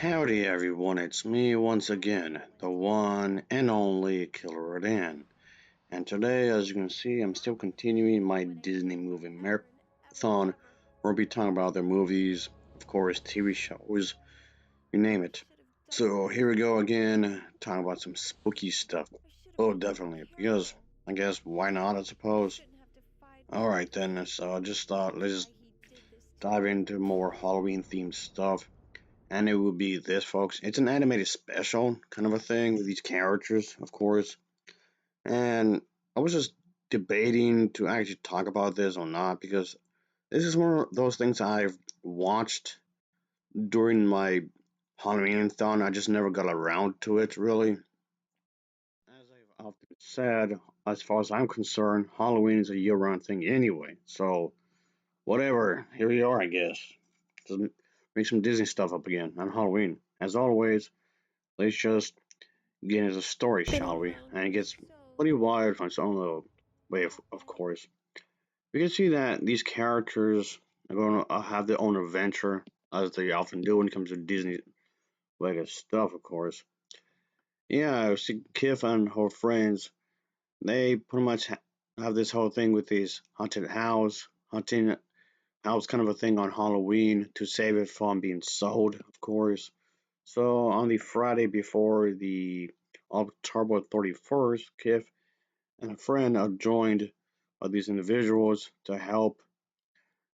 Howdy everyone, it's me once again, the one and only Killer Dan. And today, as you can see, I'm still continuing my Disney movie marathon. We'll be talking about their movies, of course, TV shows, you name it. So here we go again, talking about some spooky stuff. Oh, definitely, because I guess why not, I suppose. Alright then, so I just thought let's just dive into more Halloween themed stuff. And it will be this, folks. It's an animated special kind of a thing with these characters, of course. And I was just debating to actually talk about this or not because this is one of those things I've watched during my Halloween thon. I just never got around to it, really. As I've often said, as far as I'm concerned, Halloween is a year round thing anyway. So, whatever. Here we are, I guess. Just make some Disney stuff up again on Halloween. As always, let's just get into the story, shall we? And it gets pretty wild on its own little way, of course. We can see that these characters are going to have their own adventure, as they often do when it comes to Disney related stuff, of course. Yeah, see, Kif and her friends, they pretty much have this whole thing with this haunting house kind of a thing on Halloween to save it from being sold, of course. So on the Friday before the October 31st, Kif and a friend are joined by these individuals to help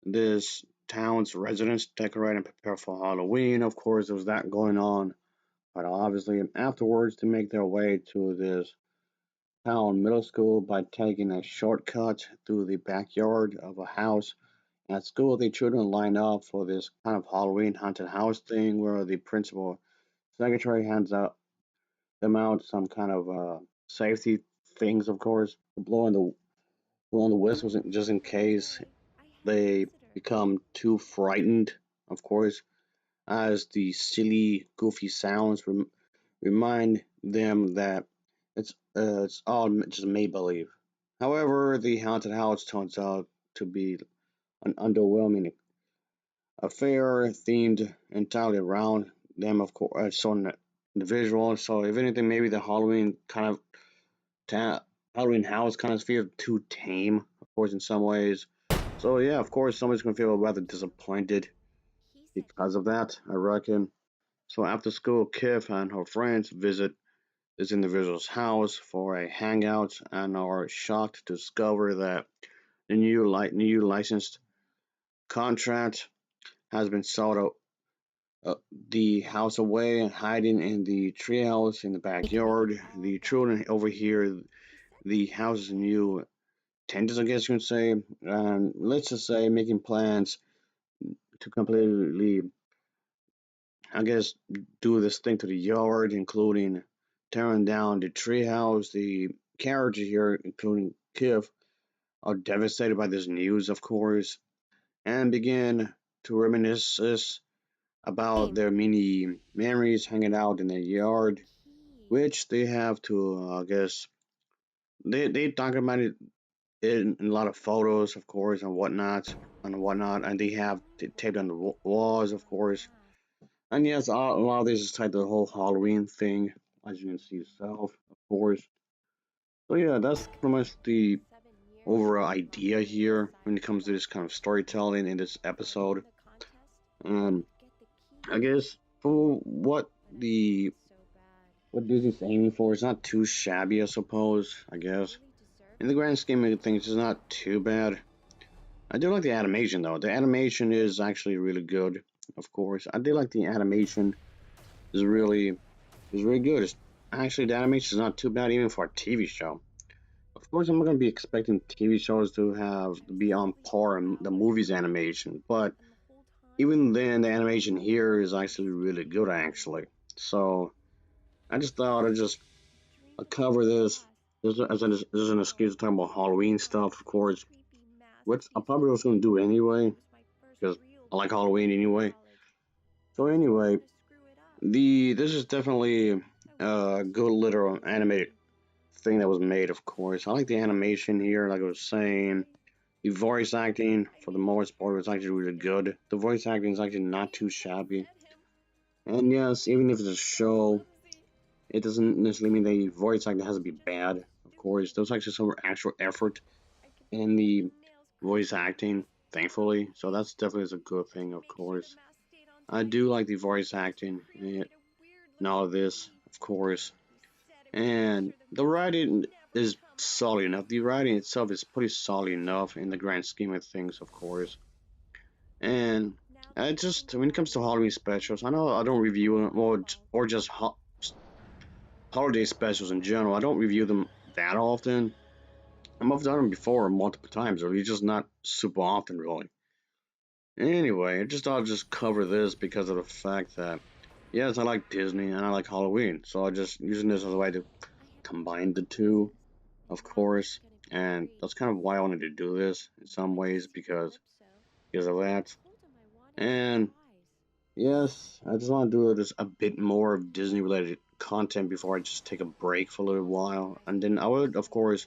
this town's residents decorate and prepare for Halloween. Of course, there was that going on, but obviously, afterwards, to make their way to this town middle school by taking a shortcut through the backyard of a house. At school, the children line up for this kind of Halloween haunted house thing where the principal secretary hands out them out some kind of safety things, of course, blowing the whistles just in case they become too frightened, of course, as the silly, goofy sounds remind them that it's all just make believe. However, the haunted house turns out to be an underwhelming affair themed entirely around them, of course, so individual. So, if anything, maybe the Halloween kind of ta- Halloween house kind of feels too tame, of course, in some ways. So yeah, of course, somebody's gonna feel rather disappointed because of that, I reckon. So after school, Kif and her friends visit this individual's house for a hangout and are shocked to discover that the new licensed contract has been sold out. The house away and hiding in the treehouse in the backyard. The children overhear the house's new tenants, I guess you can say, and let's just say making plans to completely, I guess, do this thing to the yard, including tearing down the treehouse. The characters here, including Kif, are devastated by this news, of course, and begin to reminisce about their many memories hanging out in their yard, which they have to, I guess, they talk about it in a lot of photos, of course, and they have taped on the walls, of course. And yes, a lot of this is tied to the whole Halloween thing, as you can see yourself, of course. So yeah, that's pretty much the overall idea here when it comes to this kind of storytelling in this episode. Um, I guess for what Disney's aiming for, it's not too shabby, I suppose. I guess in the grand scheme of things, it's not too bad. I do like the animation though. The animation is actually really good. Of course, I do like the animation. is really is really good. Actually, the animation is not too bad even for a TV show. Of course, I'm not going to be expecting TV shows to have to be on par in the movie's animation, but even then, the animation here is actually really good. Actually, so I just thought I'd just cover this. This is an excuse to talk about Halloween stuff, of course, which I probably was going to do anyway because I like Halloween anyway. So anyway, the this is definitely a good literal animated thing that was made, of course. I like the animation here, like I was saying. The voice acting, for the most part, was actually really good. The voice acting is actually not too shabby. And yes, even if it's a show, it doesn't necessarily mean the voice acting has to be bad. Of course, there's actually some actual effort in the voice acting, thankfully. So that's definitely is a good thing, of course. I do like the voice acting and all of this, of course. And the writing is solid enough. The writing itself is pretty solid enough in the grand scheme of things, of course. And I just, when it comes to Halloween specials, I know I don't review them, or just holiday specials in general. I don't review them that often. I've done them before multiple times, or just not super often, really. Anyway, I just thought I'd just cover this because of the fact that, yes, I like Disney and I like Halloween, so I just using this as a way to combine the two, of course, and that's kind of why I wanted to do this in some ways because of that. And yes, I just want to do just a bit more of Disney related content before I just take a break for a little while, and then I would, of course,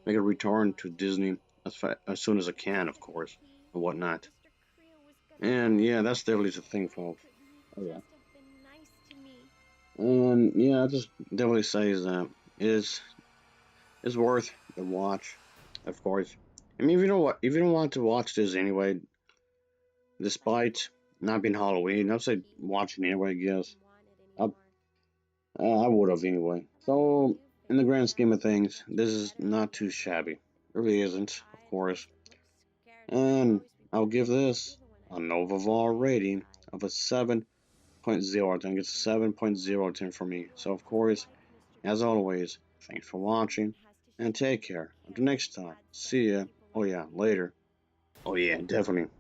make a return to Disney as soon as I can, of course, and whatnot. And yeah, that's definitely the thing, folks. Oh yeah. Yeah, I just definitely say is that is is worth the watch, of course. I mean, if you know what, if you don't want to watch this anyway, despite not being Halloween, I'd say watch it anyway. I guess I I would have anyway. So in the grand scheme of things, this is not too shabby. It really isn't, of course. And I'll give this an overall rating of a 7.0. I think it's 7.0 for me. So of course, as always, thanks for watching, and take care. Until next time, see ya. Oh yeah, later. Oh yeah, definitely.